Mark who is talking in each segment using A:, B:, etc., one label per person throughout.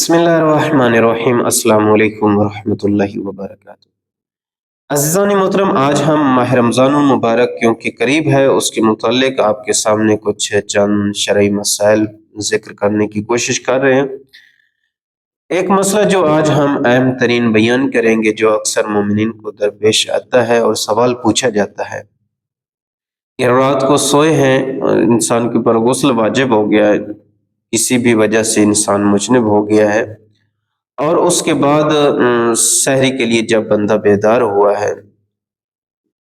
A: बिस्मिल्लाहिर्रहमानिर्रहीम। अस्सलाम वालेकुम वरहमतुल्लाहि वबरकातुहू। अज़ीज़ान मोहतरम, आज हम माह रमज़ानुल मुबारक क्योंकि करीब है, उसके मुतालिक आपके सामने कुछ चंद शरई मसाइल ज़िक्र करने की कोशिश कर रहे हैं। एक मसला जो आज हम अहम तरीन बयान करेंगे, जो अक्सर मोमिनीन को दरपेश आता है और सवाल पूछा जाता है कि रात को सोए हैं और इंसान के ऊपर गुस्ल वाजिब हो गया है, किसी भी वजह से इंसान मुजनिब हो गया है, और उसके बाद सहरी के लिए जब बंदा बेदार हुआ है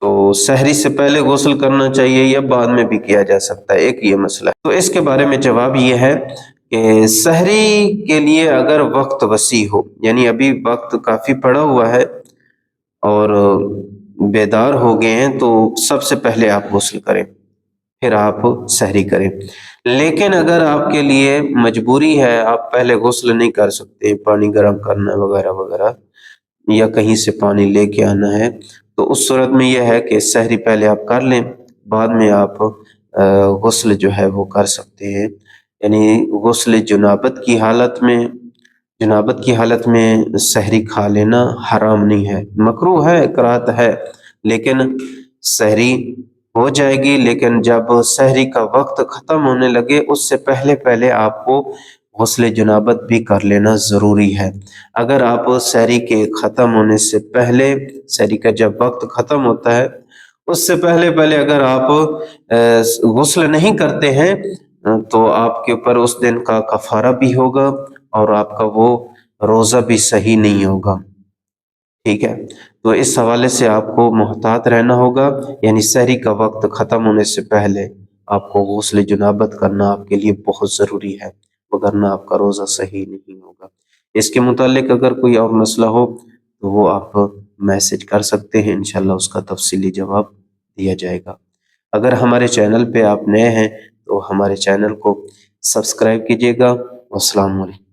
A: तो सहरी से पहले गुस्ल करना चाहिए या बाद में भी किया जा सकता है, एक ये मसला है। तो इसके बारे में जवाब ये है कि सहरी के लिए अगर वक्त वसी हो, यानी अभी वक्त काफ़ी पड़ा हुआ है और बेदार हो गए हैं, तो सबसे पहले आप गुस्ल करें, फिर आप सहरी करें। लेकिन अगर आपके लिए मजबूरी है, आप पहले गुस्ल नहीं कर सकते, पानी गर्म करना है वगैरह वगैरह, या कहीं से पानी लेके आना है, तो उस सूरत में यह है कि सहरी पहले आप कर लें, बाद में आप गुस्ल जो है वो कर सकते हैं। यानी गुस्ल जनाबत की हालत में सहरी खा लेना हराम नहीं है, मकरूह है, कराहत है, लेकिन सहरी हो जाएगी। लेकिन जब सहरी का वक्त ख़त्म होने लगे, उससे पहले पहले आपको गुस्ल जनाबत भी कर लेना ज़रूरी है। अगर आप सहरी के ख़त्म होने से पहले, सहरी का जब वक्त ख़त्म होता है उससे पहले पहले अगर आप गुस्ल नहीं करते हैं, तो आपके ऊपर उस दिन का कफ़ारा भी होगा और आपका वो रोज़ा भी सही नहीं होगा। ठीक है, तो इस हवाले से आपको मोहतात रहना होगा, यानी सहरी का वक्त ख़त्म होने से पहले आपको गुस्ल जनाबत करना आपके लिए बहुत ज़रूरी है, वगरना आपका रोज़ा सही नहीं होगा। इसके मुतालिक अगर कोई और मसला हो तो वो आप मैसेज कर सकते हैं, इंशाल्लाह उसका तफसीली जवाब दिया जाएगा। अगर हमारे चैनल पे आप नए हैं तो हमारे चैनल को सब्सक्राइब कीजिएगा। अस्सलाम वालेकुम।